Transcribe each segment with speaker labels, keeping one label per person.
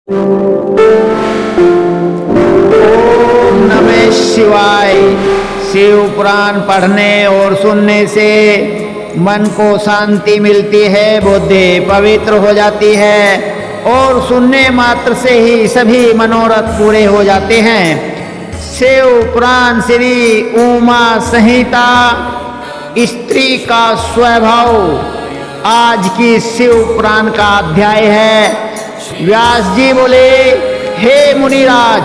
Speaker 1: ओम नमः शिवाय। शिव पुराण पढ़ने और सुनने से मन को शांति मिलती है, बुद्धि पवित्र हो जाती है और सुनने मात्र से ही सभी मनोरथ पूरे हो जाते हैं। शिव पुराण श्री उमा संहिता स्त्री का स्वभाव आज की शिव पुराण का अध्याय है। व्यास जी बोले, हे मुनिराज,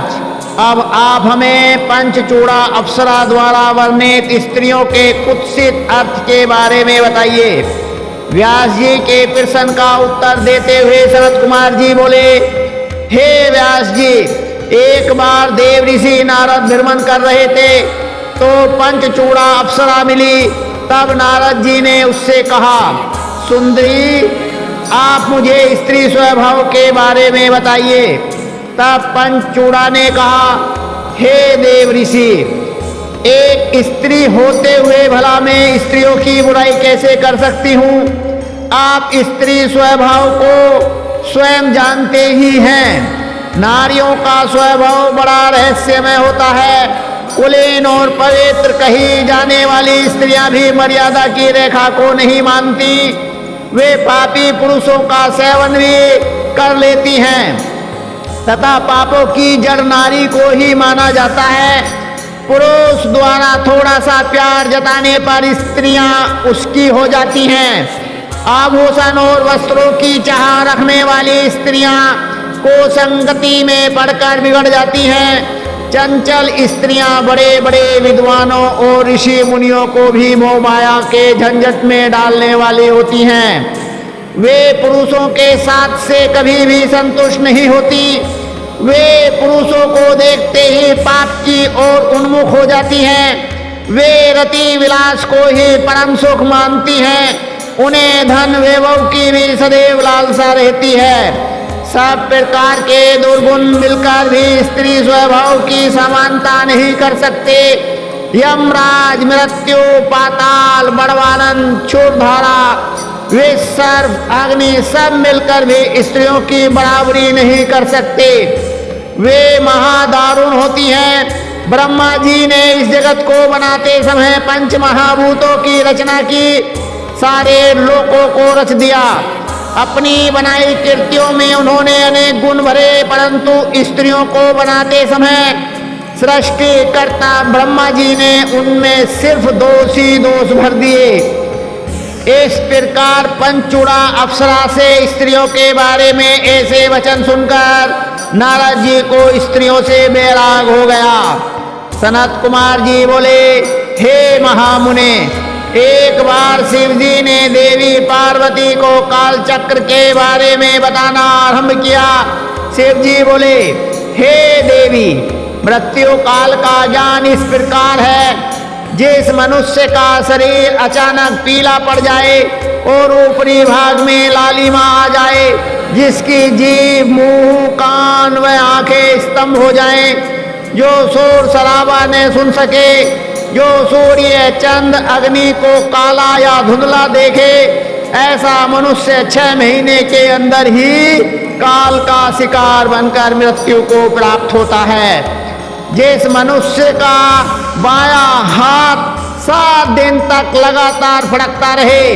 Speaker 1: अब आप हमें पंचचूड़ा अप्सरा द्वारा वर्णित स्त्रियों के कुत्सित अर्थ के बारे में बताइए। व्यास जी के प्रश्न का उत्तर देते हुए सनत कुमार जी बोले, हे व्यास जी, एक बार देव ऋषि नारद भ्रमण कर रहे थे तो पंचचूड़ा अप्सरा मिली। तब नारद जी ने उससे कहा, सुंदरी, आप मुझे स्त्री स्वभाव के बारे में बताइए। तब पंचचूड़ा ने कहा, हे देव ऋषि, एक स्त्री होते हुए भला मैं स्त्रियों की बुराई कैसे कर सकती हूँ? आप स्त्री स्वभाव को स्वयं जानते ही हैं। नारियों का स्वभाव बड़ा रहस्यमय होता है। कुलीन और पवित्र कही जाने वाली स्त्रियां भी मर्यादा की रेखा को नहीं मानती। वे पापी पुरुषों का सेवन भी कर लेती हैं तथा पापों की जड़ नारी को ही माना जाता है। पुरुष द्वारा थोड़ा सा प्यार जताने पर स्त्रियां उसकी हो जाती हैं। आभूषण और वस्त्रों की चाह रखने वाली स्त्रियां को संगति में पड़कर बिगड़ जाती हैं। चंचल स्त्रियां बड़े बड़े विद्वानों और ऋषि मुनियों को भी मोह माया के झंझट में डालने वाली होती हैं। वे पुरुषों के साथ से कभी भी संतुष्ट नहीं होती। वे पुरुषों को देखते ही पाप की ओर उन्मुख हो जाती हैं। वे रति विलास को ही परम सुख मानती हैं। उन्हें धन वैभव की भी सदैव लालसा रहती है। सब प्रकार के दुर्गुण मिलकर भी स्त्री स्वभाव की समानता नहीं कर सकते। यमराज, मृत्यु, पाताल, बड़वानन, क्षुरधारा, वे सर्व, अग्नि सब मिलकर भी स्त्रियों की बराबरी नहीं कर सकते। वे महादारुण होती हैं। ब्रह्मा जी ने इस जगत को बनाते समय पंच महाभूतों की रचना की, सारे लोकों को रच दिया। अपनी बनाई कृतियों में उन्होंने अनेक गुण भरे, परंतु स्त्रियों को बनाते समय सृष्टिकर्ता ब्रह्मा जी ने उनमें सिर्फ दोष ही दोष भर दिए। इस प्रकार पंचचूड़ा अप्सरा से स्त्रियों के बारे में ऐसे वचन सुनकर नारद जी को स्त्रियों से बैराग हो गया। सनत कुमार जी बोले, हे महामुने, एक बार शिव जी ने देवी पार्वती को काल चक्र के बारे में बताना आरंभ किया। शिव जी बोले, हे देवी, मृत्यु काल का ज्ञान इस प्रकार है। जिस मनुष्य का शरीर अचानक पीला पड़ जाए और ऊपरी भाग में लालिमा आ जाए, जिसकी जीभ, मुंह, कान व आंखें स्तंभ हो जाएं, जो शोर शराबा न सुन सके, जो सूर्य, चंद्र, अग्नि को काला या धुंधला देखे, ऐसा मनुष्य 6 महीने के अंदर ही काल का शिकार बनकर मृत्यु को प्राप्त होता है। जिस मनुष्य का बायां हाथ 7 दिन तक लगातार फड़कता रहे,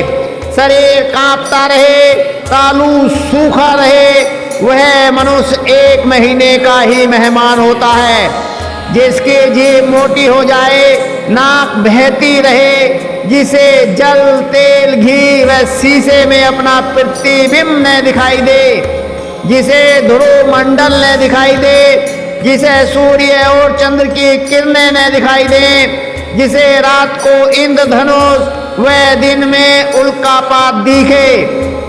Speaker 1: शरीर कांपता रहे, तालू सूखा रहे, वह मनुष्य 1 महीने का ही मेहमान होता है। जिसकी जीभ मोटी हो जाए, नाक बहती रहे, जिसे जल, तेल, घी व शीशे में अपना प्रतिबिंब न दिखाई दे, जिसे ध्रुव मंडल न दिखाई दे, जिसे सूर्य और चंद्र की किरणें न दिखाई दे, जिसे रात को इंद्रधनुष व दिन में उल्कापात दिखे,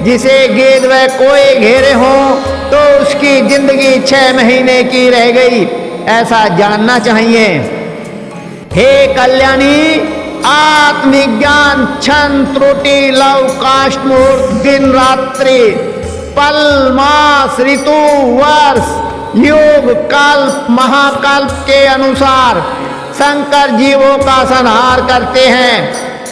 Speaker 1: जिसे गेंद व कोए घेरे हों, तो उसकी जिंदगी 6 महीने की रह गई, ऐसा जानना चाहिए। हे कल्याणी, आत्मज्ञान, क्षण, त्रुटि, लव, काष्ठ, मुहूर्त, दिन, रात्रि, पल, मास, ऋतु, वर्ष, युग, कल्प, महाकल्प के अनुसार शंकर जीवों का संहार करते हैं।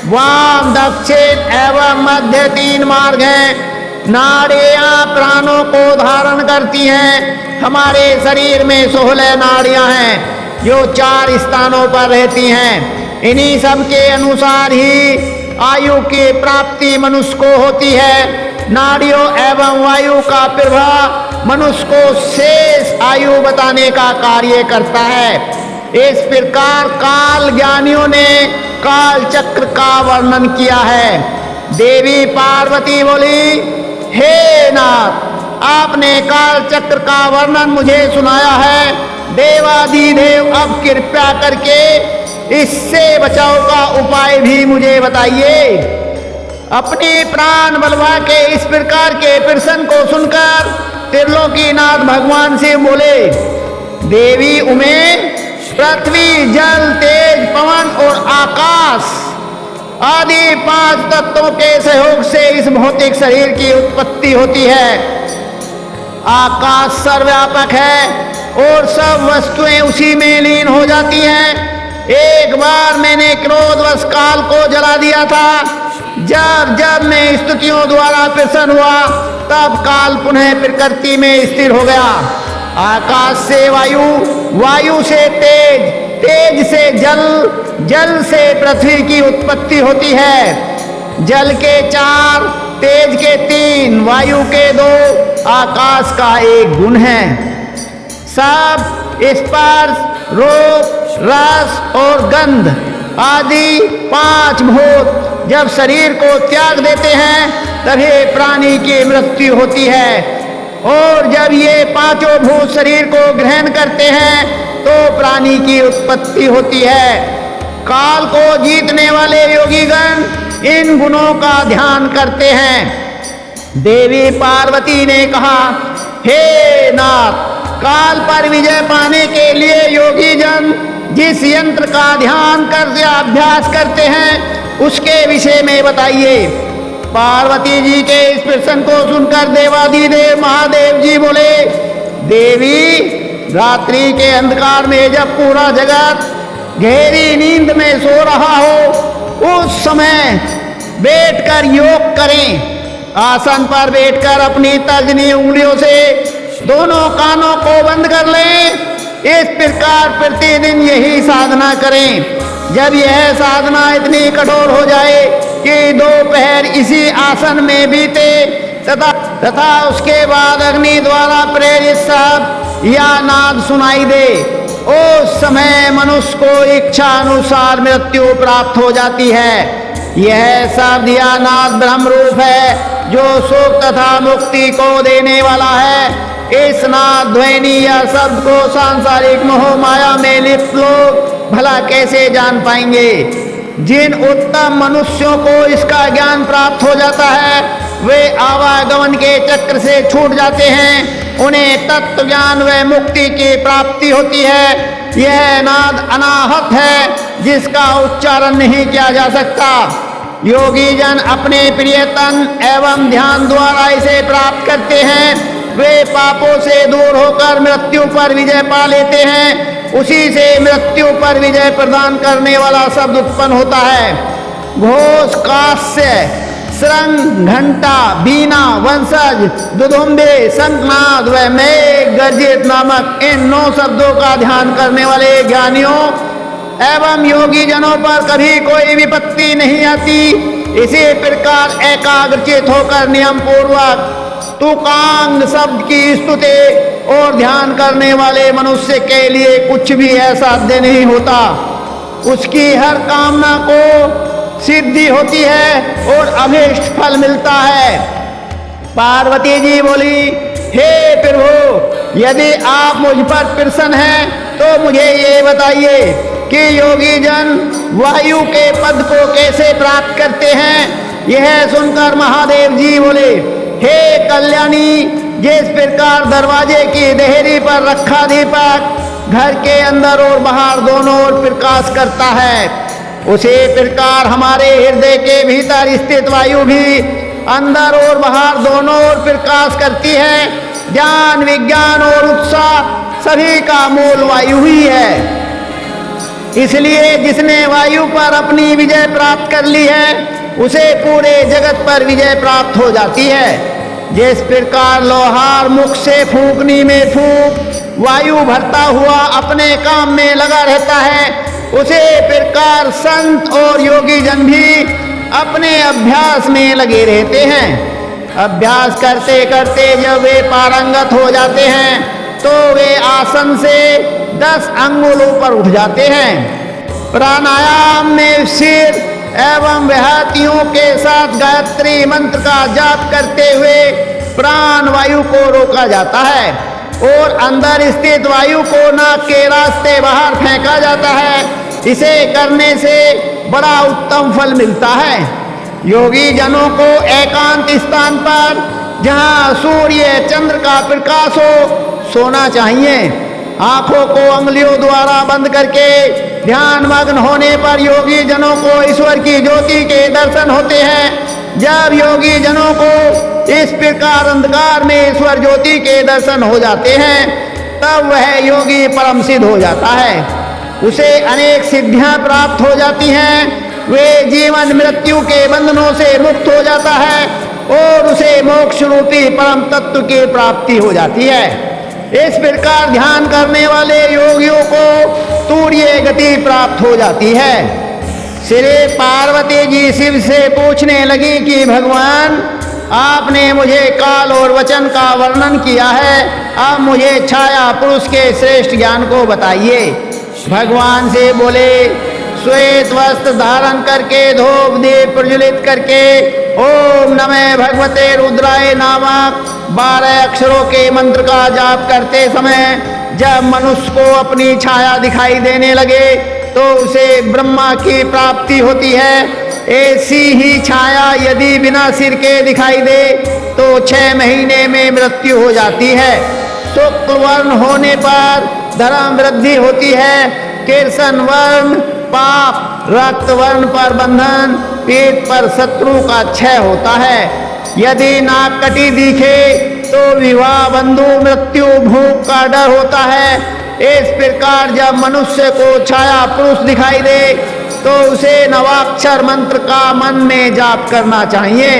Speaker 1: वाम, दक्षिण एवं मध्य 3 मार्ग हैं। नाड़ियां प्राणों को धारण करती हैं। हमारे शरीर में 16 नाड़ियां हैं जो 4 स्थानों पर रहती हैं। इन्हीं सब के अनुसार ही आयु की प्राप्ति मनुष्य को होती है। नाड़ियों एवं वायु का प्रभाव मनुष्य को शेष आयु बताने का कार्य करता है। इस प्रकार काल ज्ञानियों ने काल चक्र का वर्णन किया है। देवी पार्वती बोली, हे नाथ, आपने काल चक्र का वर्णन मुझे सुनाया है। देवाधिदेव अब कृपया करके इससे बचाव का उपाय भी मुझे बताइए। अपने प्राण बलवा के इस प्रकार के प्रश्न को सुनकर त्रिलोकीनाथ भगवान से बोले, देवी उमे, पृथ्वी, जल, तेज, पवन और आकाश आदि 5 तत्वों के सहयोग से इस भौतिक शरीर की उत्पत्ति होती है। आकाश सर्वव्यापक है और सब वस्तुएं उसी में लीन हो जाती हैं। एक बार मैंने क्रोधवश काल को जला दिया था। जब जब मैं स्तुतियों द्वारा प्रसन्न हुआ तब काल पुनः प्रकृति में स्थिर हो गया। आकाश से वायु, वायु से तेज, तेज से जल, जल से पृथ्वी की उत्पत्ति होती है। जल के 4, तेज के 3, वायु के 2, आकाश का 1 गुण है। सब स्पर्श, रूप, रस और गंध आदि 5 भूत जब शरीर को त्याग देते हैं तभी प्राणी की मृत्यु होती है। और जब ये 5 भूत शरीर को ग्रहण करते हैं तो प्राणी की उत्पत्ति होती है। काल को जीतने वाले योगीगण इन गुणों का ध्यान करते हैं। देवी पार्वती ने कहा, हे नाथ, काल पर विजय पाने के लिए योगी जन जिस यंत्र का ध्यान कर अभ्यास करते हैं उसके विषय में बताइए। पार्वती जी के इस प्रश्न को सुनकर देवाधिदेव महादेव जी बोले, देवी, रात्रि के अंधकार में जब पूरा जगत गहरी नींद में सो रहा हो उस समय बैठकर योग करें। आसन पर बैठकर अपनी तर्जनी उंगलियों से दोनों कानों को बंद कर लें। इस प्रकार प्रतिदिन यही साधना करें। जब यह साधना इतनी कठोर हो जाए कि दोपहर इसी आसन में बीते तथा उसके बाद अग्नि द्वारा प्रेरित शब्द या नाद सुनाई दे, उस समय मनुष्य को इच्छा अनुसार मृत्यु प्राप्त हो जाती है। यह शब्द या नाद ब्रह्म रूप है जो सुख तथा मुक्ति को देने वाला है। इस नाद ध्वनि या शब्द को सांसारिक मोह माया में लिप्त लोग भला कैसे जान पाएंगे। जिन उत्तम मनुष्यों को इसका ज्ञान प्राप्त हो जाता है वे आवागमन के चक्र से छूट जाते हैं। उन्हें तत्व ज्ञान व मुक्ति की प्राप्ति होती है। यह नाद अनाहत है जिसका उच्चारण नहीं किया जा सकता। योगी जन अपने प्रियतन एवं ध्यान द्वारा इसे प्राप्त करते हैं। वे पापों से दूर होकर मृत्यु पर विजय पा लेते हैं। उसी से मृत्यु पर विजय प्रदान करने वाला शब्द उत्पन्न होता है। घोष, कास्य, श्रृंग, घंटा, बीना, वंशज, दुदुम्बे, शंखनाद व मेघ गर्जित नामक इन 9 शब्दों का ध्यान करने वाले ज्ञानियों एवं योगी जनों पर कभी कोई विपत्ति नहीं आती। इसी प्रकार एकाग्रचित होकर नियम पूर्वक तुकांग शब्द की स्तुति और ध्यान करने वाले मनुष्य के लिए कुछ भी असाध्य नहीं होता। उसकी हर कामना को सिद्धि होती है और अभीष्ट फल मिलता है। पार्वती जी बोली, हे प्रभु, यदि आप मुझ पर प्रसन्न हैं तो मुझे ये बताइए कि योगी जन वायु के पद को कैसे प्राप्त करते हैं। यह सुनकर महादेव जी बोले, हे कल्याणी, जिस प्रकार दरवाजे की देहरी पर रखा दीपक घर के अंदर और बाहर दोनों ओर प्रकाश करता है, उसी प्रकार हमारे हृदय के भीतर स्थित वायु भी अंदर और बाहर दोनों ओर प्रकाश करती है। ज्ञान, विज्ञान और उत्साह सभी का मूल वायु ही है। इसलिए जिसने वायु पर अपनी विजय प्राप्त कर ली है उसे पूरे जगत पर विजय प्राप्त हो जाती है। जिस प्रकार लोहार मुख से फूंकनी में फूंक वायु भरता हुआ अपने काम में लगा रहता है, उसी प्रकार संत और योगी जन भी अपने अभ्यास में लगे रहते हैं। अभ्यास करते करते जब वे पारंगत हो जाते हैं तो वे आसन से 10 अंगुल ऊपर उठ जाते हैं। प्राणायाम में सिर एवं व्याहतियों के साथ गायत्री मंत्र का जाप करते हुए प्राण वायु को रोका जाता है और अंदर स्थित वायु को नाक के रास्ते बाहर फेंका जाता है। इसे करने से बड़ा उत्तम फल मिलता है। योगी जनों को एकांत स्थान पर जहां सूर्य चंद्र का प्रकाश हो सोना चाहिए। आंखों को अंगुलियों द्वारा बंद करके ध्यान मग्न होने पर योगी जनों को ईश्वर की ज्योति के दर्शन होते हैं। जब योगी जनों को इस प्रकार अंधकार में ईश्वर ज्योति के दर्शन हो जाते हैं तब वह योगी परम सिद्ध हो जाता है। उसे अनेक सिद्धियां प्राप्त हो जाती हैं। वे जीवन मृत्यु के बंधनों से मुक्त हो जाता है और उसे मोक्ष रूपी परम तत्व की प्राप्ति हो जाती है। इस प्रकार ध्यान करने वाले योगियों को तुरीय गति प्राप्त हो जाती है। श्री पार्वती जी शिव से पूछने लगी कि भगवान, आपने मुझे काल और वचन का वर्णन किया है, अब मुझे छाया पुरुष के श्रेष्ठ ज्ञान को बताइए। भगवान से बोले, श्वेत वस्त्र धारण करके धूप दीप प्रज्वलित करके ओम नमः भगवते रुद्राय नामक 12 अक्षरों के मंत्र का जाप करते समय जब मनुष्य को अपनी छाया दिखाई देने लगे तो उसे ब्रह्मा की प्राप्ति होती है। ऐसी ही छाया यदि बिना सिर के दिखाई दे तो 6 महीने में मृत्यु हो जाती है। शुक्ल वर्ण होने पर धर्म वृद्धि होती है, कृष्ण वर्ण पाप, रक्त वर्ण पर बंधन, पीठ पर शत्रु का क्षय होता है। यदि नाक कटी दिखे तो विवाह बंधु मृत्यु भूख का डर होता है। इस प्रकार जब मनुष्य को छाया पुरुष दिखाई दे तो उसे नवाक्षर मंत्र का मन में जाप करना चाहिए।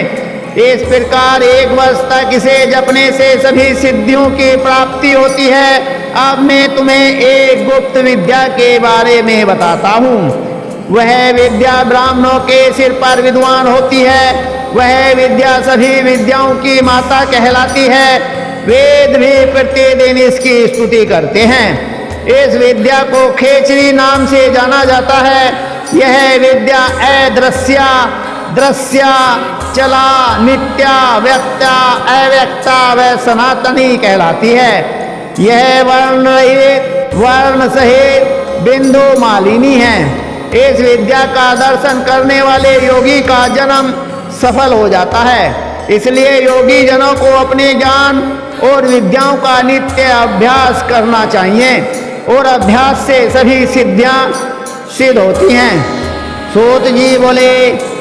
Speaker 1: इस प्रकार 1 वर्ष तक इसे जपने से सभी सिद्धियों की प्राप्ति होती है। अब मैं तुम्हें एक गुप्त विद्या के बारे में बताता हूँ। वह विद्या ब्राह्मणों के सिर पर विद्वान होती है। वह विद्या सभी विद्याओं की माता कहलाती है। वेद भी प्रतिदिन इसकी स्तुति करते हैं। इस विद्या को खेचरी नाम से जाना जाता है। यह विद्या अदृश्या, दृश्या, चला, नित्या, व्यक्ता, अव्यक्ता व सनातनी कहलाती है। यह वर्ण रहित, वर्ण सहित बिंदु मालिनी है। इस विद्या का दर्शन करने वाले योगी का जन्म सफल हो जाता है। इसलिए योगी जनों को अपने ज्ञान और विद्याओं का नित्य अभ्यास करना चाहिए और अभ्यास से सभी सिद्धियां सिद्ध होती हैं। सूत जी बोले,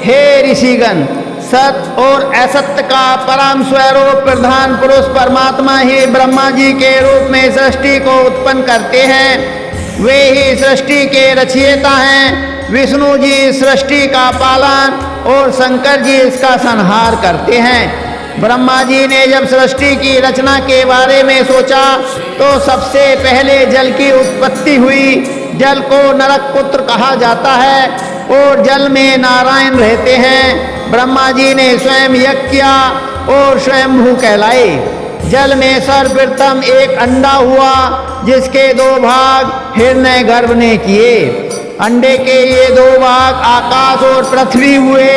Speaker 1: हे ऋषिगण, सत और असत्य का परम स्वरूप प्रधान पुरुष परमात्मा ही ब्रह्मा जी के रूप में सृष्टि को उत्पन्न करते हैं। वे ही सृष्टि के रचयिता हैं। विष्णु जी सृष्टि का पालन और शंकर जी इसका संहार करते हैं। ब्रह्मा जी ने जब सृष्टि की रचना के बारे में सोचा तो सबसे पहले जल की उत्पत्ति हुई। जल को नरक पुत्र कहा जाता है और जल में नारायण रहते हैं। ब्रह्मा जी ने स्वयं यज्ञ किया और स्वयंभू कहलाए। जल में सर्वप्रथम एक अंडा हुआ जिसके 2 भाग हिरण्य गर्भ ने किए। अंडे के ये 2 भाग आकाश और पृथ्वी हुए।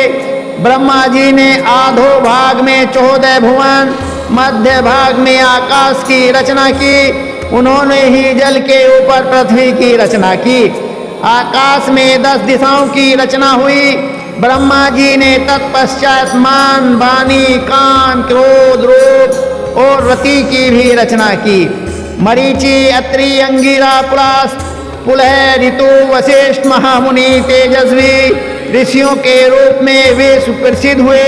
Speaker 1: ब्रह्मा जी ने आधो भाग में 14 भुवन, मध्य भाग में आकाश की रचना की। उन्होंने ही जल के ऊपर पृथ्वी की रचना की। आकाश में 10 दिशाओं की रचना हुई। ब्रह्मा जी ने तत्पश्चात मान, वाणी, कान, क्रोध, रूप और रति की भी रचना की। मरीचि, अत्रि, अंगिरा, पुलस्त्य, पुलह, ऋतु, वशिष्ठ, महामुनि, तेजस्वी ऋषियों के रूप में वे सुप्रसिद्ध हुए।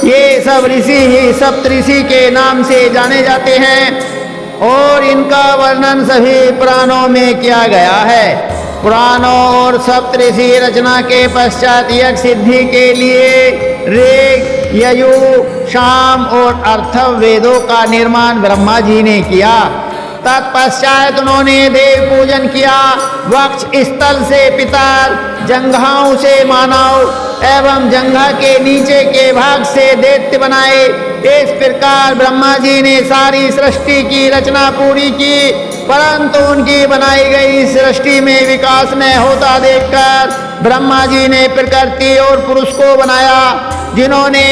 Speaker 1: ये सब ऋषि ही सप्तऋषि के नाम से जाने जाते हैं और इनका वर्णन सभी पुराणों में किया गया है। पुराणों और सप्तऋषि रचना के पश्चात यज्ञ सिद्धि के लिए ऋग, यजु, साम और अर्थव वेदों का निर्माण ब्रह्मा जी ने किया। तत्पश्चात उन्होंने देव पूजन किया। वक्ष स्थल से पितर, जंघाओं से मानव एवं जंघा के नीचे के भाग से दैत्य बनाए। इस प्रकार ब्रह्मा जी ने सारी सृष्टि की रचना पूरी की, परंतु उनकी बनाई गई सृष्टि में विकास न होता देखकर ब्रह्मा जी ने प्रकृति और पुरुष को बनाया, जिन्होंने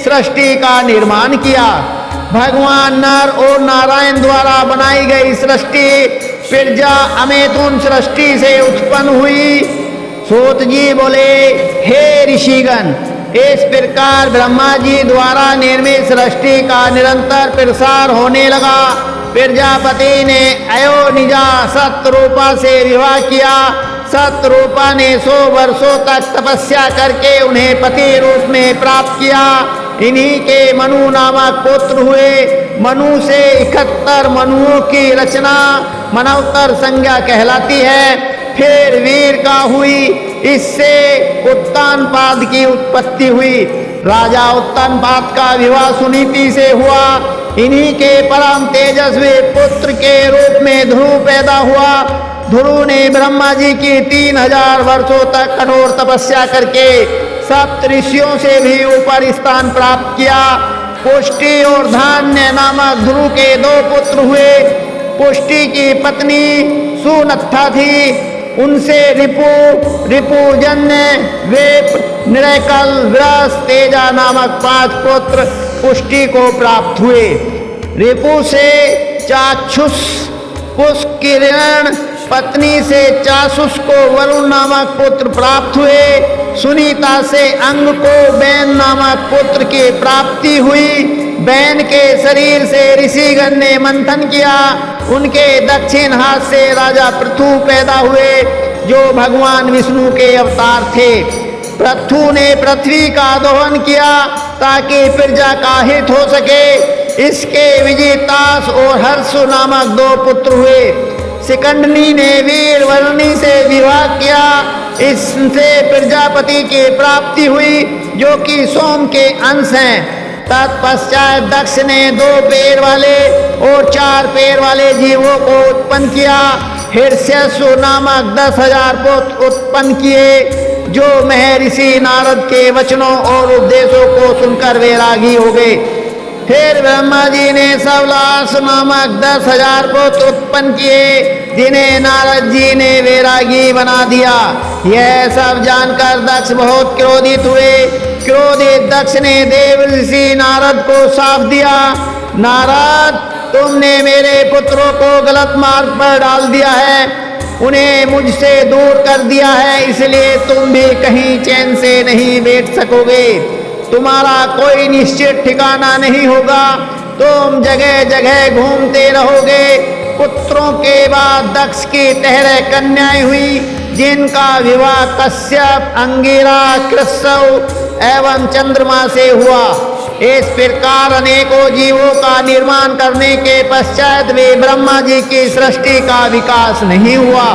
Speaker 1: सृष्टि का निर्माण किया। भगवान नर और नारायण द्वारा बनाई गई सृष्टि प्रजा अमेतुन सृष्टि से उत्पन्न हुई। सूत जी बोले, हे ऋषिगण, इस प्रकार ब्रह्मा जी द्वारा निर्मित सृष्टि का निरंतर प्रसार होने लगा। प्रजापति ने अयोनिजा सतरूपा से विवाह किया। सतरूपा ने 100 वर्षों तक तपस्या करके उन्हें पति रूप में प्राप्त किया। इन्हीं के मनु नामक पुत्र हुए। मनु से 71 मनुओं की रचना मनवतर संज्ञा कहलाती है। फिर वीर का हुई, इससे उत्तानपाद की उत्पत्ति हुई। राजा उत्तानपाद का विवाह सुनीति से हुआ। इन्हीं के परम तेजस्वी पुत्र के रूप में ध्रुव पैदा हुआ। ध्रुव ने ब्रह्मा जी की 3000 वर्षों तक कठोर तपस्या करके सप्त ऋषियों से भी ऊपर स्थान प्राप्त किया। पुष्टि और धान्य नामक ध्रुव के 2 पुत्र हुए। पुष्टि की पत्नी सुनत्था थी। उनसे रिपुजन्य, वेप, निरकल, व्रस, तेजा नामक 5 पुत्र पुष्टि को प्राप्त हुए। रिपु से चाक्षुष, पुष्किरण पत्नी से चासुष को वरुण नामक पुत्र प्राप्त हुए। सुनीता से अंग को बैन नामक पुत्र की प्राप्ति हुई। बैन के शरीर से ऋषिगण ने मंथन किया। उनके दक्षिण हाथ से राजा पृथु पैदा हुए, जो भगवान विष्णु के अवतार थे। पृथु ने पृथ्वी का दोहन किया ताकि प्रजा का हित हो सके। इसके विजितास और हर्षु नामक 2 पुत्र हुए। सिकंदनी ने वीर वर्णी से विवाह किया। इससे प्रजापति की प्राप्ति हुई, जो कि सोम के अंश हैं। तत्पश्चात दक्ष ने 2 पैर वाले और 4 पैर वाले जीवों को उत्पन्न किया। हिरण्यसु नामक 10,000 पुत्र उत्पन्न किए, जो महर्षि नारद के वचनों और उपदेशों को सुनकर वैरागी हो गए। फिर ब्रह्मा जी ने सवलास नामक 10,000 पुत्र उत्पन्न किए, जिन्हें नारद जी ने वैरागी बना दिया। यह सब जानकर दक्ष बहुत क्रोधित हुए। क्रोधित दक्ष ने देव ऋषि नारद को शाप दिया। नारद, तुमने मेरे पुत्रों को गलत मार्ग पर डाल दिया है, उन्हें मुझसे दूर कर दिया है, इसलिए तुम भी कहीं चैन से नहीं बैठ सकोगे। तुम्हारा कोई निश्चित ठिकाना नहीं होगा, तुम जगह जगह घूमते रहोगे। पुत्रों के बाद दक्ष की 13 कन्याएं हुई, जिनका विवाह कश्यप, अंगिरा, कृष्ण एवं चंद्रमा से हुआ। इस प्रकार अनेकों जीवों का निर्माण करने के पश्चात भी ब्रह्मा जी की सृष्टि का विकास नहीं हुआ।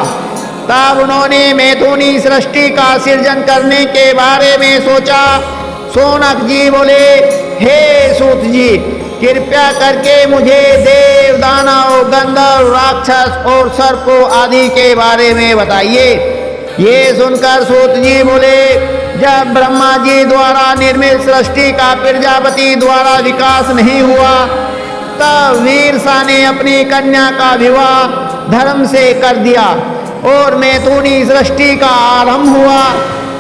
Speaker 1: तब उन्होंने मैथुनी सृष्टि का सृजन करने के बारे में सोचा। सोनक जी बोले, हे सूत जी, कृपया करके मुझे देव, दानव, गंधर्व, राक्षस और सर्पों आदि के बारे में बताइए। ये सुनकर सूत जी बोले, जब ब्रह्मा जी द्वारा निर्मित सृष्टि का प्रजापति द्वारा विकास नहीं हुआ, तब वीरसा ने अपनी कन्या का विवाह धर्म से कर दिया और मैथुनी सृष्टि का आरंभ हुआ।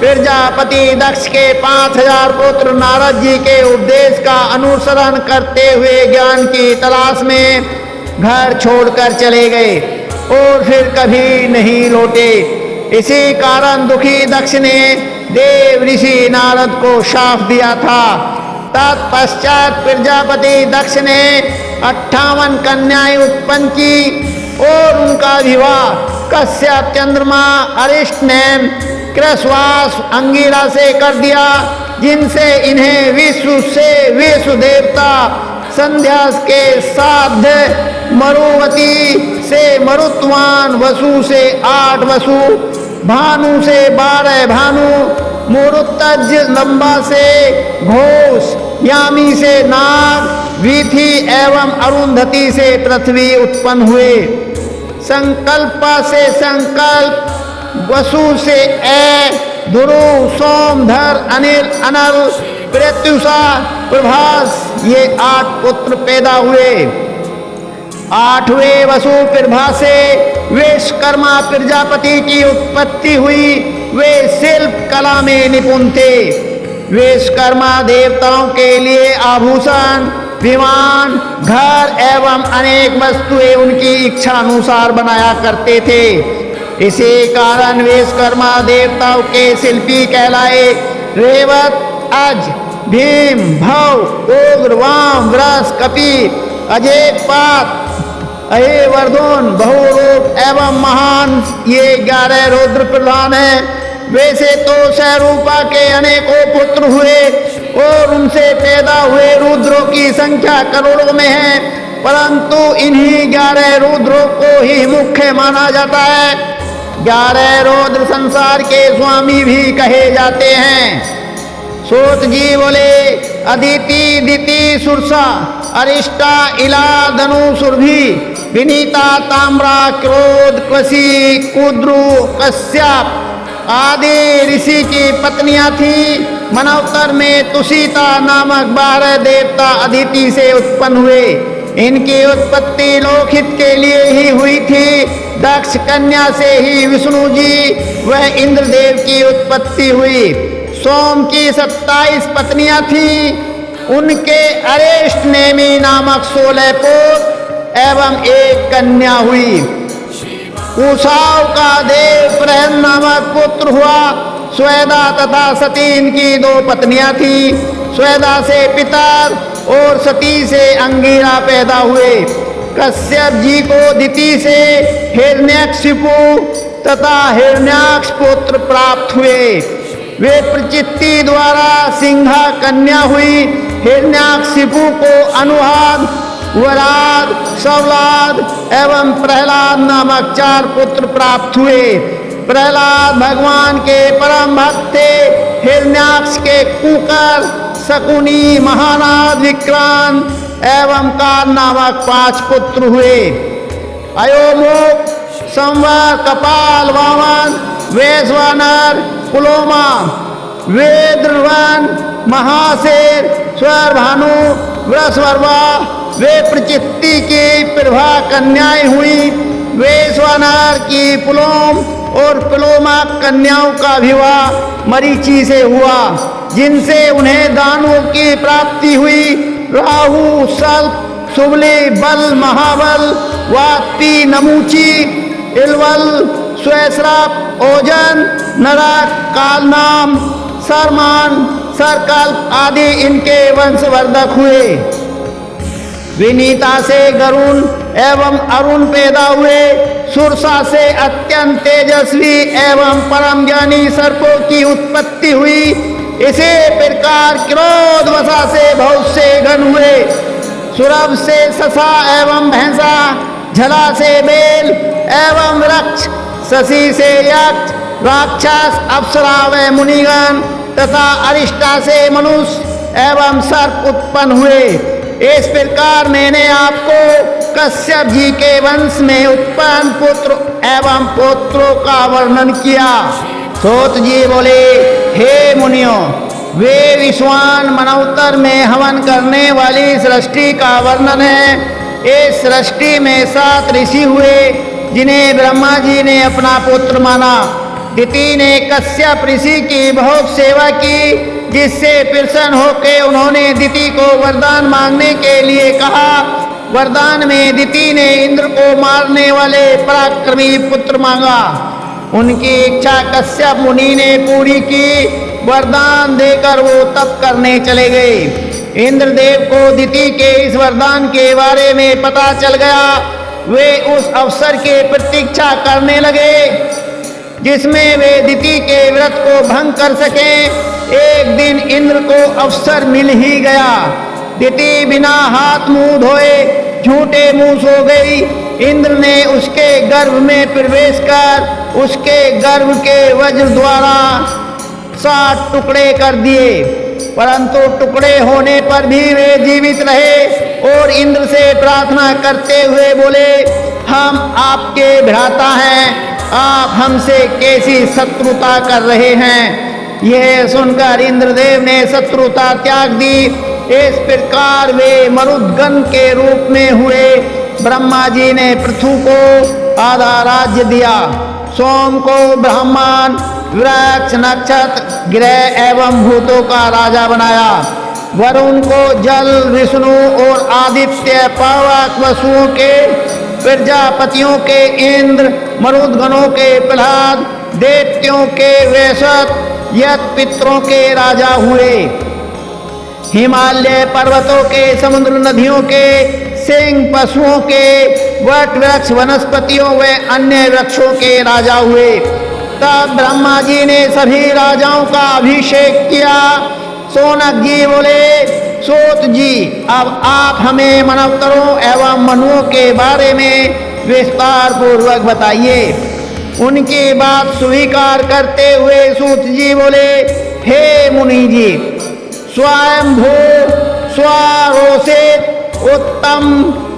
Speaker 1: प्रजापति दक्ष के 5000 पुत्र नारद जी के उपदेश का अनुसरण करते हुए ज्ञान की तलाश में घर छोड़कर चले गए और फिर कभी नहीं लौटे। इसी कारण दुखी दक्ष ने देव ऋषि नारद को शाप दिया था। तत्पश्चात प्रजापति दक्ष ने 58 कन्याएं उत्पन्न की और उनका विवाह कश्यप, चंद्रमा, अरिष्टनेम, कृश्वास, अंगिरा से कर दिया, जिनसे इन्हें विश्व से विश्व देवता, संध्या के साध्य, मरुवती से मरुत्वान, वसु से 8 वसु, भानु से 12 भानु, मूरुत्तज लंबा से घोष, यामी से नाग, वीथी एवं अरुंधति से पृथ्वी उत्पन्न हुए। संकल्प से संकल्प, वसु से ध्रुव, सोमधर, अनिल, अनल, प्रत्युषा, प्रभास, ये 8 पुत्र पैदा हुए। 8वें वसु प्रभा से विश्वकर्मा प्रजापति की उत्पत्ति हुई। वे शिल्प कला में निपुण थे। विश्वकर्मा देवताओं के लिए आभूषण, विमान, घर एवं अनेक वस्तुएं उनकी इच्छा अनुसार बनाया करते थे। इसी कारण विश्वकर्मा देवताओं के शिल्पी कहलाए। रेवत, अज, भीम, भव, उग्र, वाम, व्रस, कपि, अजय, पात, अहेवर्धन, बहुरूप एवं महान, ये 11 रुद्र प्रधान हैं। वैसे तो सहरूपा के अनेकों पुत्र हुए और उनसे पैदा हुए रुद्रों की संख्या करोड़ों में है, परंतु इन्हीं 11 रुद्रों को ही मुख्य माना जाता है। 11 रुद्र संसार के स्वामी भी कहे जाते हैं। सूत जी बोले, अदिति, दिति, सुरसा, अरिष्टा, इला, धनु, सुरभि, विनीता, ताम्रा, क्रोध, कृषि, कुद्रु, कश्यप आदि ऋषि की पत्नियां थी। मनवतर में तुषिता नामक 12 देवता अदिति से उत्पन्न हुए। इनकी उत्पत्ति लोकहित के लिए ही हुई थी। दक्ष कन्या से ही विष्णु जी व इंद्रदेव की उत्पत्ति हुई। सोम की 27 पत्नियां थी। उनके अरेष्ट नेमी नामक 16 पुत्र एवं 1 कन्या हुई। कुशाव का देव प्रहन नामक पुत्र हुआ। स्वेदा तथा सती इनकी 2 पत्नियां थी। स्वेदा से पितर और सती से अंगिरा पैदा हुए। कश्यप जी को दिति से हिरण्यकशिपु तथा हिरण्याक्ष पुत्र प्राप्त हुए। वे प्रचित्ति द्वारा सिंहा कन्या हुई। हिरण्याकशिपु को अनुहाद, वराद, सवलाद एवं प्रहलाद नामक 4 पुत्र प्राप्त हुए। प्रहलाद भगवान के परम भक्त थे। हिरण्याक्ष के कुकर, शकुनी, महानाद, विक्रांत एवं काल नामक 5 पुत्र हुए। अयोमुख, संवर, कपाल, वामन, वैश्वानर, पुलोमा, वेद्रवन, महाशेर, स्वरभानु, वृषवर्वा, वे प्रचित्ति की प्रभा कन्याएं हुई। वैश्वानर की पुलोम और पुलोमा कन्याओं का विवाह मरीचि से हुआ, जिनसे उन्हें दानवों की प्राप्ति हुई। राहु, सल्प, सुबली, बल, महाबल, वात्पी, नमूची, इलवल, स्वैश्रप, ओजन, नरक, कालनाम, सरमान, सरकल्प आदि इनके वंशवर्धक हुए। विनीता से गरुण एवं अरुण पैदा हुए। सुरसा से अत्यंत तेजस्वी एवं परम ज्ञानी सर्पों की उत्पत्ति हुई। इसी प्रकार क्रोध वसा से बहुत से गण हुए। सुरभ से ससा एवं भैंसा, झला से बेल एवं वृक्ष, शशि से यक्ष, राक्षस, अप्सरा व मुनिगण तथा अरिष्टा से मनुष्य एवं सर्प उत्पन्न हुए। इस प्रकार मैंने आपको कश्यप जी के वंश में उत्पन्न पुत्र एवं पुत्रों का वर्णन किया। सूत जी बोले, हे मुनियों, वे विश्वान मनवतर में हवन करने वाली सृष्टि का वर्णन है। इस सृष्टि में 7 ऋषि हुए, जिन्हें ब्रह्मा जी ने अपना पुत्र माना। दिति ने कश्यप ऋषि की बहुत सेवा की, जिससे प्रसन्न होकर उन्होंने दिति को वरदान मांगने के लिए कहा। वरदान में दिति ने इंद्र को मारने वाले पराक्रमी पुत्र मांगा। उनकी इच्छा कश्यप मुनि ने पूरी की। वरदान देकर वो तप करने चले गए। इंद्रदेव को दिति के इस वरदान के बारे में पता चल गया। वे उस अवसर की प्रतीक्षा करने लगे जिसमें वे दिति के व्रत को भंग कर सके। एक दिन इंद्र को अवसर मिल ही गया। दिति बिना हाथ मुंह धोए झूठे मुंह सो गई। इंद्र ने उसके गर्भ में प्रवेश कर उसके गर्भ के वज्र द्वारा 60 टुकड़े कर दिए, परंतु टुकड़े होने पर भी वे जीवित रहे और इंद्र से प्रार्थना करते हुए बोले, हम आपके भ्राता हैं, आप हमसे कैसी शत्रुता कर रहे हैं। यह सुनकर इंद्रदेव ने शत्रुता त्याग दी। इस प्रकार वे मरुदगण के रूप में हुए। ब्रह्मा जी ने पृथु को आधा राज्य दिया, सोम को ब्राह्मण, वृक्ष, नक्षत्र, ग्रह एवं भूतों का राजा बनाया, वरुण को जल, विष्णु और आदित्य, पावक, वसुओं के, प्रजापतियों के इंद्र, मरुदगणों के प्रहलाद, देवत्यों के वैशत, यत पितरों के राजा हुए। हिमालय पर्वतों के, समुद्र नदियों के, सिंह, पशुओं के, वट वृक्ष, वनस्पतियों व अन्य वृक्षों के राजा हुए। तब ब्रह्मा जी ने सभी राजाओं का अभिषेक किया। सोनक जी बोले, सूत जी, अब आप हमें मनवतरों एवं मनुओं के बारे में विस्तार पूर्वक बताइए। उनकी बात स्वीकार करते हुए सूत जी बोले, हे मुनि जी, स्वयंभू, स्वारोषित, उत्तम,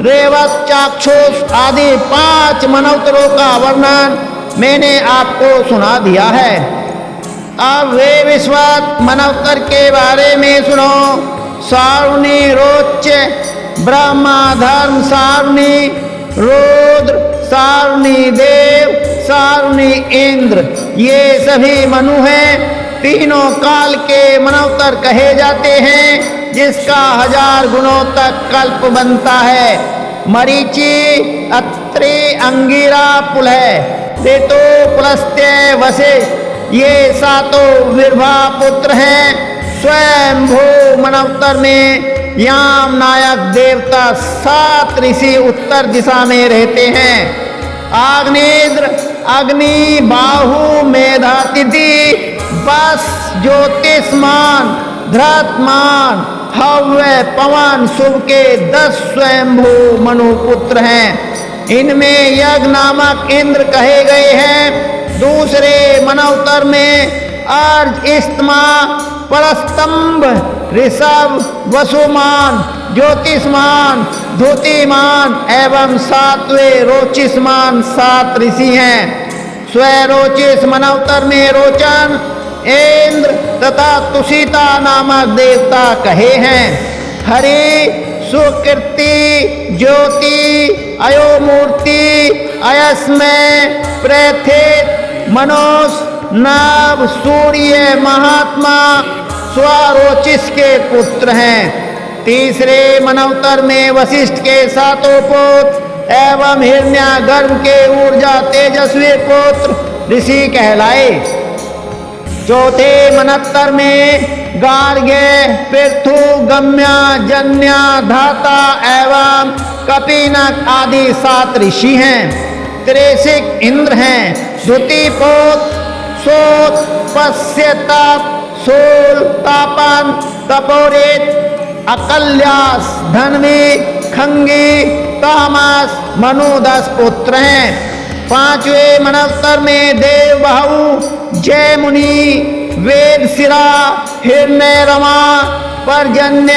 Speaker 1: रेवत, चाक्षुष आदि 5 मनवतरों का वर्णन मैंने आपको सुना दिया है। अब वे विश्वात मनवतर के बारे में सुनो। सारुणी, रोच्य, ब्रह्मा, धर्म, सारुणी, रुद्र, सारुणी, देव, सारुणी, इंद्र, ये सभी मनु हैं। तीनों काल के मनवतर कहे जाते हैं, जिसका 1000 गुणों तक कल्प बनता है। मरीचि, अत्रि, अंगिरा, पुलह, देतो, पुलस्त्य, वशिष्ठ, ये 7 विर्भा पुत्र हैं। स्वयंभू मनवतर में याम नायक देवता 7 ऋषि उत्तर दिशा में रहते हैं। आग्नेद्र, अग्नि, बाहु, मेधातिथि, बस, ज्योतिष्मान, धृतमान, हव्य, पवन, शुभ के 10 स्वयंभू मनुपुत्र हैं। इनमें यज्ञ नामक इंद्र कहे गए हैं। दूसरे मनवतर में अर्ज, इस्तमा, परस्तंभ, ऋषभ, वसुमान, ज्योतिष्मान, धुतिमान एवं 7वें रोचिष्मान 7 ऋषि हैं। स्वरोचिष मनवतर में रोचन, इंद्र तथा तुषिता नामक देवता कहे हैं। हरि, सुकृति, ज्योति, अयोमूर्ति, अयस्मय, प्रथित, मनोस, नव, सूर्य, महात्मा, स्वरोचिष के पुत्र हैं। तीसरे मनवतर में वशिष्ठ के 7 पुत्र एवं हिरण्यागर्भ के ऊर्जा तेजस्वी पुत्र ऋषि कहलाए। चौथे मनवतर में गार्ग्य, पृथु, गम्या, जन्या, धाता एवं कपिनक आदि 7 ऋषि हैं। त्रेशिक इंद्र हैं। द्युतिपोत, सोत, पश्यताप, शूल, तापन, तपोरित, अकल्यास, धन्वी, खंगी, तामस, मनु 10 पुत्र हैं। 5वें मनवतर में देव बाहु, जय मुनि, वेद शिरा, हिरण्य रमा, पर्जन्य,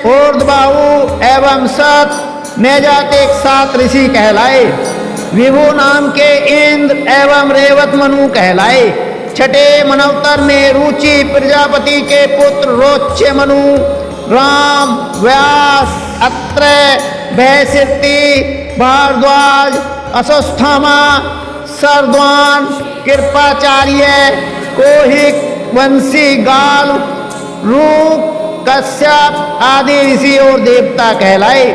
Speaker 1: ऊर्ध्वबाहु एवं सत, नैजातिक 7 ऋषि कहलाए। विभु नाम के इंद्र एवं रेवत मनु कहलाए। छठे मनवतर में रुचि प्रजापति के पुत्र रोच्य मनु, राम, व्यास, अत्रेय, वैशिष्टि, भारद्वाज, अश्वत्थामा, सरद्वान, कृपाचार्य, कोहिक, वंशी, गाल, रूप, कश्यप आदि ऋषि और देवता कहलाए।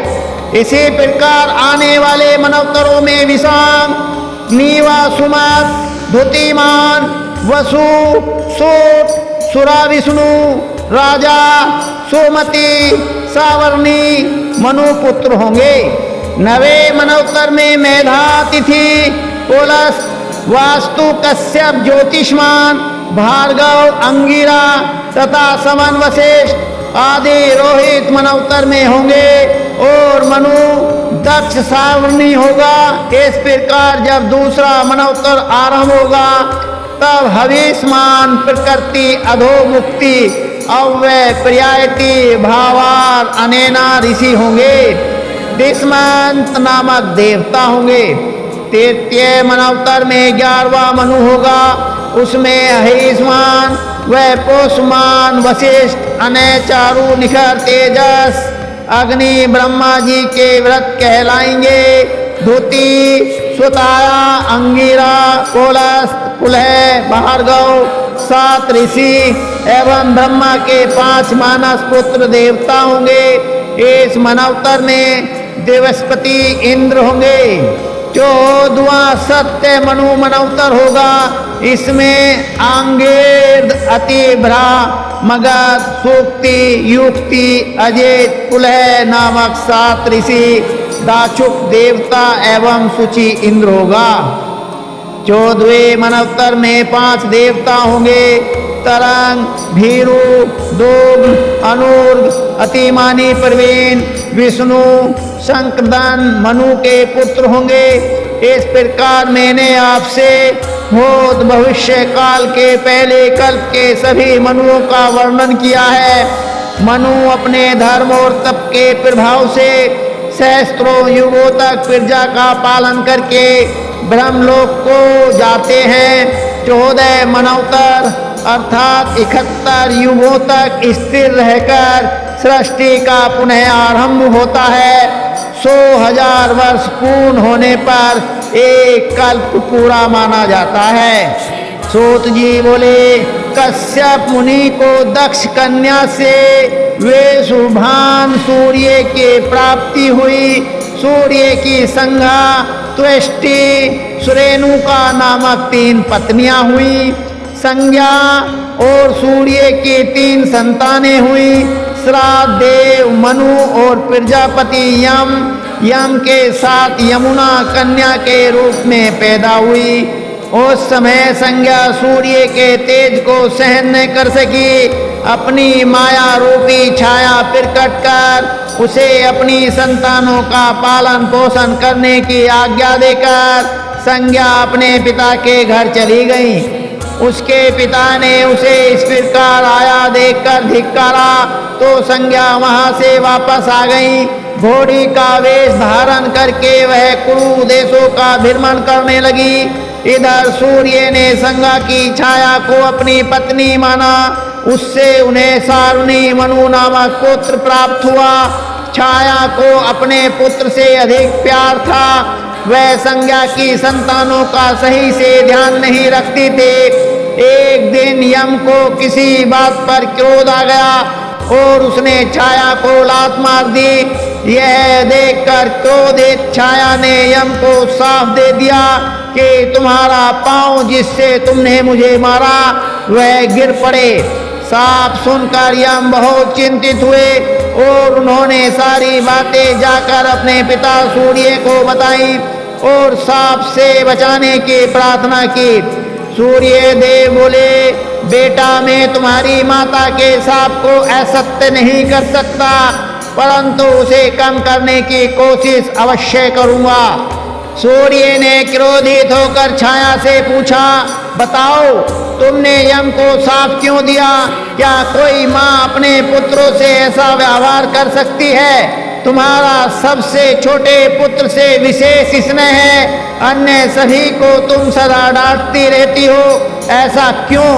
Speaker 1: इसी प्रकार आने वाले मनवतरों में विषाम, नीवा, सुमत, धुतिमान, वसु, सूत, सुरा, विष्णु, राजा, सोमति, सावर्णी, मनुपुत्र होंगे। 9वें मनवतर में मेधातिथि, पुलस, वास्तु, कश्यप, ज्योतिष्मान, भार्गव, अंगिरा तथा समन, वशिष्ठ आदि रोहित मनवतर में होंगे और मनु दक्ष सावर्णी होगा। इस प्रकार जब दूसरा मनवतर आरंभ होगा तब हविष्मान प्रकृति अधोमुक्ति अव्यय पर्यायति भावार अनेना ऋषि होंगे। दिस्मंत नामक देवता होंगे। तृतीय मनवतर में 11वां मनु होगा, उसमें अहिष्मान व पोषमान वशिष्ठ अनय चारु निखर तेजस अग्नि ब्रह्मा जी के व्रत कहलाएंगे। धुति सुताया अंगिरा कोलस कुलह भार्गव 7 ऋषि एवं ब्रह्मा के 5 मानस पुत्र देवता होंगे। इस मनवतर में देवस्पति इंद्र होंगे। 14वां सत्य मनु मनवतर होगा, इसमें आंगेर अतिभ्रा मगध सूक्ति युक्ति अजेत कुलह नामक 7 ऋषि दाक्षुक देवता एवं सुचि इंद्र होगा। 14वें मनवतर में 5 देवता होंगे, तरंग भीरु दुग्ध अनुर्ग अतिमानी प्रवीण विष्णु शंकरदन मनु के पुत्र होंगे। इस प्रकार मैंने आपसे भूत भविष्य काल के पहले कल्प के सभी मनुओं का वर्णन किया है। मनु अपने धर्म और तप के प्रभाव से सहस्त्रों युगों तक प्रजा का पालन करके ब्रह्मलोक को जाते हैं। 14 मनवतर अर्थात 71 युगों तक स्थिर रहकर सृष्टि का पुनः आरंभ होता है। 100,000 वर्ष पूर्ण होने पर एक कल्प पूरा माना जाता है। सूत जी बोले, कश्यप मुनि को दक्ष कन्या से वे शुभान सूर्य के प्राप्ति हुई। सूर्य की संज्ञा त्वष्टि सुरेणुका नामक 3 पत्नियां हुई। संज्ञा और सूर्य की 3 संतानें हुई। श्राद्ध देव मनु और प्रजापति यम, यम के साथ यमुना कन्या के रूप में पैदा हुई। उस समय संज्ञा सूर्य के तेज को सहन नहीं कर सकी। अपनी माया रूपी छाया प्रकट कर उसे अपनी संतानों का पालन पोषण करने की आज्ञा देकर संज्ञा अपने पिता के घर चली गई। उसके पिता ने उसे इस प्रकार आया देखकर धिक्कारा तो संज्ञा वहां से वापस आ गई। घोड़ी का वेश धारण करके वह कुरु देशों का भ्रमण करने लगी। इधर सूर्य ने संज्ञा की छाया को अपनी पत्नी माना। उससे उन्हें सारुणी मनु नामक पुत्र प्राप्त हुआ। छाया को अपने पुत्र से अधिक प्यार था। वह संज्ञा की संतानों का सही से ध्यान नहीं रखती थी। एक दिन यम को किसी बात पर क्रोध आ गया और उसने छाया को लात मार दी। यह देखकर क्रोधित छाया ने यम को साफ दे दिया कि तुम्हारा पांव जिससे तुमने मुझे मारा वह गिर पड़े। साफ सुनकर यम बहुत चिंतित हुए और उन्होंने सारी बातें जाकर अपने पिता सूर्य को बताई और साप से बचाने की प्रार्थना की। सूर्य देव बोले, बेटा मैं तुम्हारी माता के साप को असत्य नहीं कर सकता, परंतु उसे कम करने की कोशिश अवश्य करूंगा। सूर्य ने क्रोधित होकर छाया से पूछा, बताओ तुमने यम को साप क्यों दिया? क्या कोई माँ अपने पुत्रों से ऐसा व्यवहार कर सकती है? तुम्हारा सबसे छोटे पुत्र से विशेष स्नेह है, अन्य सभी को तुम सदा डांटती रहती हो, ऐसा क्यों?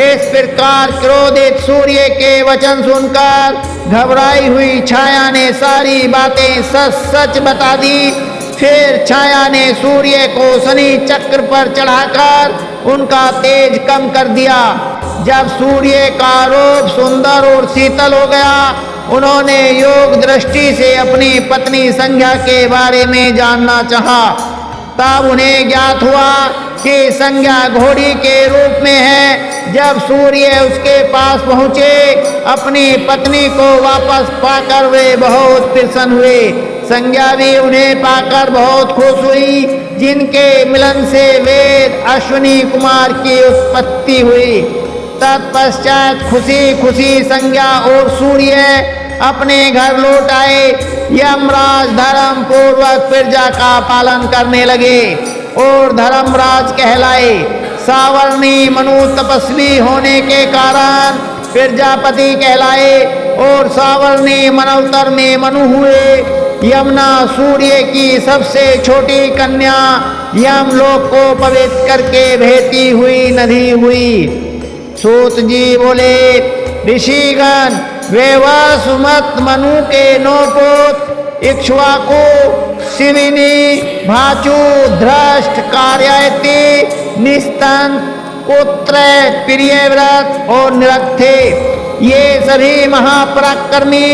Speaker 1: इस प्रकार क्रोधित सूर्य के वचन सुनकर घबराई हुई छाया ने सारी बातें सच सच बता दी। फिर छाया ने सूर्य को शनि चक्र पर चढ़ाकर उनका तेज कम कर दिया। जब सूर्य का रूप सुंदर और शीतल हो गया, उन्होंने योग दृष्टि से अपनी पत्नी संज्ञा के बारे में जानना चाहा। तब उन्हें ज्ञात हुआ कि संज्ञा घोड़ी के रूप में है। जब सूर्य उसके पास पहुँचे, अपनी पत्नी को वापस पाकर वे बहुत प्रसन्न हुए। संज्ञा भी उन्हें पाकर बहुत खुश हुई, जिनके मिलन से वेद अश्विनी कुमार की उत्पत्ति हुई। तत्पश्चात खुशी खुशी संज्ञा और सूर्य अपने घर लौट आए। यमराज धर्म पूर्वक प्रजा का पालन करने लगे और धर्मराज कहलाए। सावर्णी मनु तपस्वी होने के कारण प्रजापति कहलाए और सावर्णी मनवतर में मनु हुए। यमुना सूर्य की सबसे छोटी कन्या यमलोक को पवित्र करके बहती हुई नदी हुई। सूत जी बोले, ऋषिगण वे सुमत मनु के 9 पुत्र इक्ष्वाकु, शिविनी, भाचु, धृष्ट, कार्यायती, निस्तन, पुत्र, प्रियव्रत और निरक्त थे। ये सभी महापराक्रमी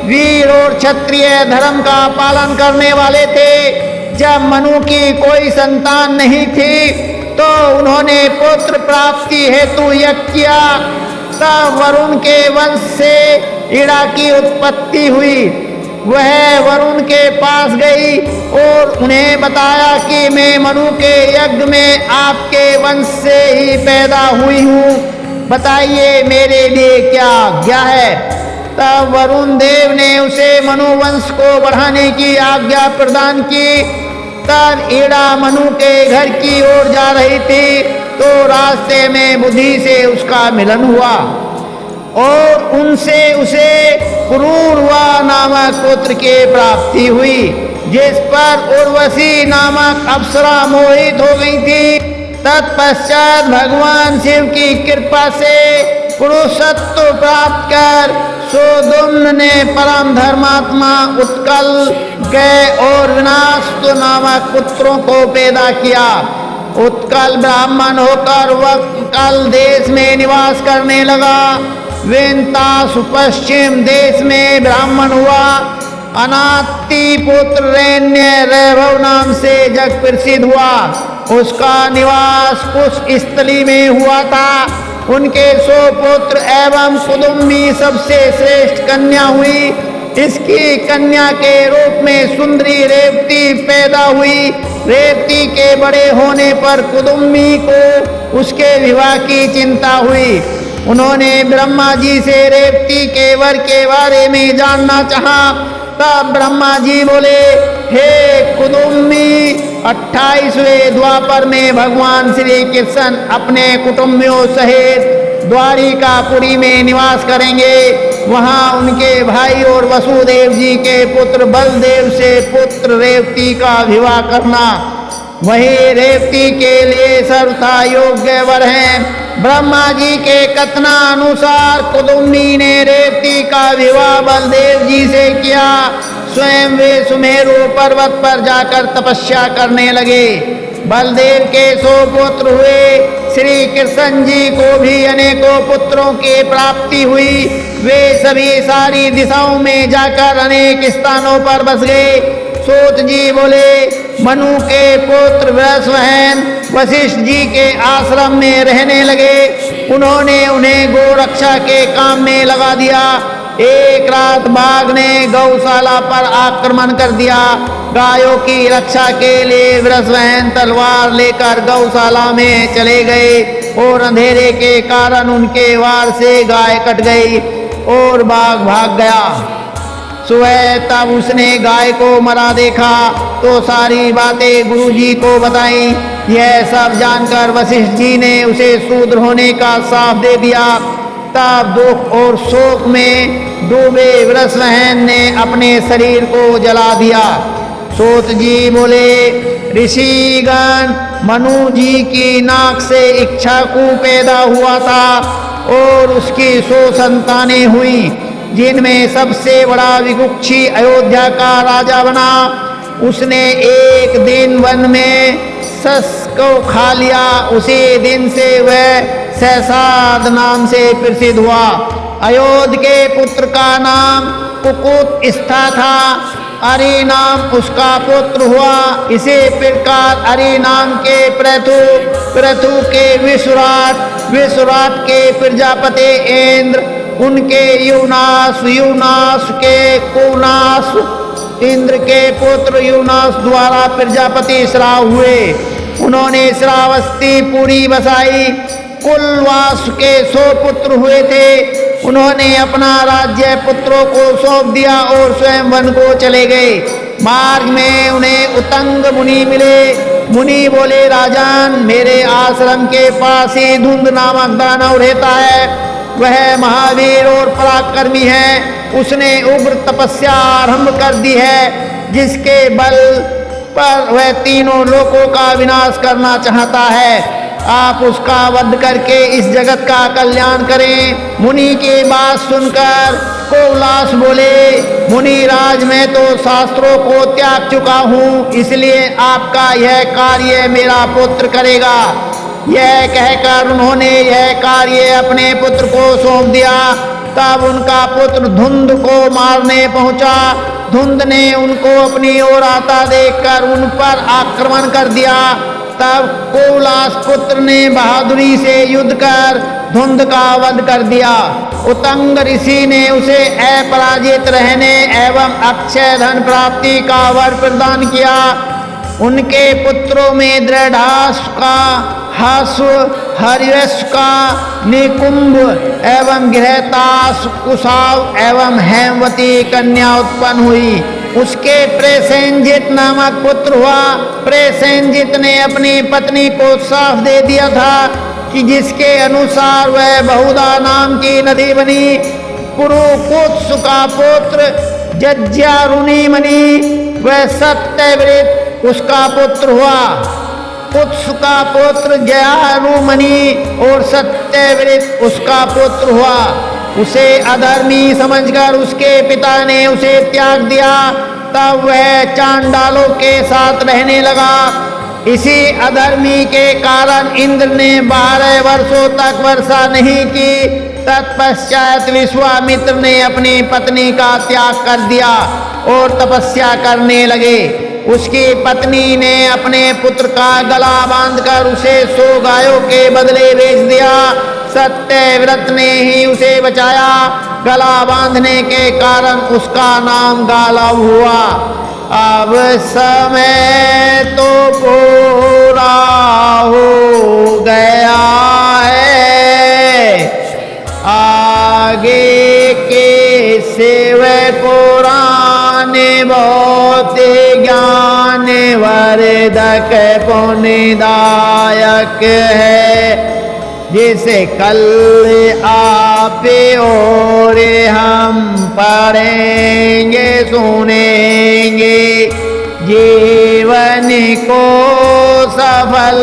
Speaker 1: वीर और क्षत्रिय धर्म का पालन करने वाले थे। जब मनु की कोई संतान नहीं थी तो उन्होंने पुत्र प्राप्ति हेतु यज्ञ किया। तब वरुण के वंश से इड़ा की उत्पत्ति हुई। वह वरुण के पास गई और उन्हें बताया कि मैं मनु के यज्ञ में आपके वंश से ही पैदा हुई हूँ, बताइए मेरे लिए क्या आज्ञा है। तब वरुण देव ने उसे मनुवंश को बढ़ाने की आज्ञा प्रदान की। तब ईड़ा मनु के घर की ओर जा रही थी तो रास्ते में बुद्धि से उसका मिलन हुआ और उनसे उसे पुरूरवा नामक पुत्र की प्राप्ति हुई, जिस पर उर्वशी नामक अप्सरा मोहित हो गई थी। तत्पश्चात भगवान शिव की कृपा से पुरुषत्व प्राप्त कर सुदुम्न ने परम धर्मात्मा उत्कल, गय और विनाशतु नामक पुत्रों को पैदा किया। उत्कल ब्राह्मण होकर वह कल देश में निवास करने लगा। वेंतासु पश्चिम देश में ब्राह्मण हुआ। अनाति पुत्र रैन्य रैभव नाम से जग प्रसिद्ध हुआ। उसका निवास कुश स्थली में हुआ था। उनके 100 पुत्र एवं कुदुम्बी सबसे श्रेष्ठ कन्या हुई। इसकी कन्या के रूप में सुंदरी रेवती पैदा हुई। रेवती के बड़े होने पर कुदुम्बी को उसके विवाह की चिंता हुई। उन्होंने ब्रह्मा जी से रेवती के वर के बारे में जानना चाहा। तब ब्रह्मा जी बोले, हे कुदुम्बी, 28वें द्वापर में भगवान श्री कृष्ण अपने कुटुंबियों सहित द्वारिकापुरी में निवास करेंगे। वहां उनके भाई और वसुदेव जी के पुत्र बलदेव से पुत्र रेवती का विवाह करना। वही रेवती के लिए सर्वथा योग्य वर हैं। ब्रह्मा जी के कथना अनुसार कुदुम्बी ने रेवती का विवाह बलदेव जी से किया। स्वयं वे सुमेरु पर्वत पर जाकर तपस्या करने लगे। बलदेव के 100 पुत्र हुए। श्री कृष्ण जी को भी अनेकों पुत्रों की प्राप्ति हुई। वे सभी सारी दिशाओं में जाकर अनेक स्थानों पर बस गए। सूत जी बोले, मनु के पुत्र वृषभहन वशिष्ठ जी के आश्रम में रहने लगे। उन्होंने उन्हें गोरक्षा के काम में लगा दिया। एक रात बाघ ने गौशाला पर आक्रमण कर दिया। गायों की रक्षा के लिए वृषभहन तलवार लेकर गौशाला में चले गए और अंधेरे के कारण उनके वार से गाय कट गई और बाघ भाग गया। सुबह तब उसने गाय को मरा देखा तो सारी बातें गुरु जी को बताई। यह सब जानकर वशिष्ठ जी ने उसे शूद्र होने का श्राप दे दिया। तब दुख और शोक में डूबे वृषभहन ने अपने शरीर को जला दिया। सूत जी बोले, ऋषिगण, मनु जी की नाक से इक्ष्वाकु पैदा हुआ था और उसकी 100 संतानें हुई, जिनमें सबसे बड़ा विगुक्षी अयोध्या का राजा बना। उसने एक दिन वन में सस को खा लिया। उसी दिन से वह सहसाद नाम से प्रसिद्ध हुआ। अयोध्या के पुत्र का नाम कुकुत स्था था। अरि नाम उसका पुत्र हुआ। इसी प्रकार अरि नाम के पृथु, पृथु के विश्वराट, विश्वराट के प्रजापति इंद्र, उनके युवनाश, युवनाश के कुनाश, इंद्र के पुत्र युवनाश द्वारा प्रजापति श्राव हुए। उन्होंने श्रावस्ती पुरी बसाई। कुलवास के 100 पुत्र हुए थे। उन्होंने अपना राज्य पुत्रों को सौंप दिया और स्वयं वन को चले गए। मार्ग में उन्हें उतंग मुनि मिले। मुनि बोले, राजन, मेरे आश्रम के पास ही धुंध नामक दानव रहता है। वह महावीर और पराक्रमी है। उसने उग्र तपस्या आरंभ कर दी है, जिसके बल पर वह तीनों लोकों का विनाश करना चाहता है। आप उसका वध करके इस जगत का कल्याण करें। मुनि की बात सुनकर कोवलास बोले, मुनिराज, मैं तो शास्त्रों को त्याग चुका हूँ, इसलिए आपका यह कार्य मेरा पुत्र करेगा। यह कहकर उन्होंने यह कार्य अपने पुत्र को सौंप दिया। तब उनका पुत्र धुंध को मारने पहुंचा। धुंध ने उनको अपनी ओर आता देखकर उन पर आक्रमण कर दिया। तब कोवलास पुत्र ने बहादुरी से युद्ध कर धुंध का वध कर दिया। उतंग ऋषि ने उसे अपराजित रहने एवं अक्षय धन प्राप्ति का वर प्रदान किया। उनके पुत्रों में दृढ़ाष्का, हास्व, हर्यष्का, निकुंभ एवं गृहताश, कुशाव एवं हेमवती कन्या उत्पन्न हुई। उसके प्रेसेंजित नामक पुत्र हुआ। प्रेसेंजित ने अपनी पत्नी को साफ दे दिया था कि जिसके अनुसार वह बहुधा नाम की नदी बनी। पुरुकुत्स का पुत्र जज्यारुणी मणि, वह सत्यव्रत उसका पुत्र हुआ। कुत्स का पुत्र जयारुमणि और सत्यव्रत उसका पुत्र हुआ। उसे अधर्मी समझकर उसके पिता ने उसे त्याग दिया। तब वह चांडालों के साथ रहने लगा। इसी अधर्मी के कारण इंद्र ने 12 वर्षों तक वर्षा नहीं की। तत्पश्चात विश्वामित्र ने अपनी पत्नी का त्याग कर दिया और तपस्या करने लगे। उसकी पत्नी ने अपने पुत्र का गला बांधकर उसे 100 गायों के बदले बेच दिया। सत्यव्रत ने ही उसे बचाया। गला बांधने के कारण उसका नाम गालव हुआ। अब समय तो पूरा हो गया है, आगे के सेवक पुराण बहुत ज्ञान वर्धक पुण्यदायक है, जिसे कल आप और हम पढ़ेंगे सुनेंगे, जीवन को सफल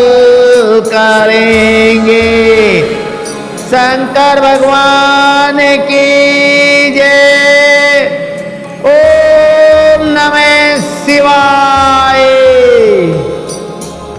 Speaker 1: करेंगे। शंकर भगवान की जय। ओम नमः शिवाय।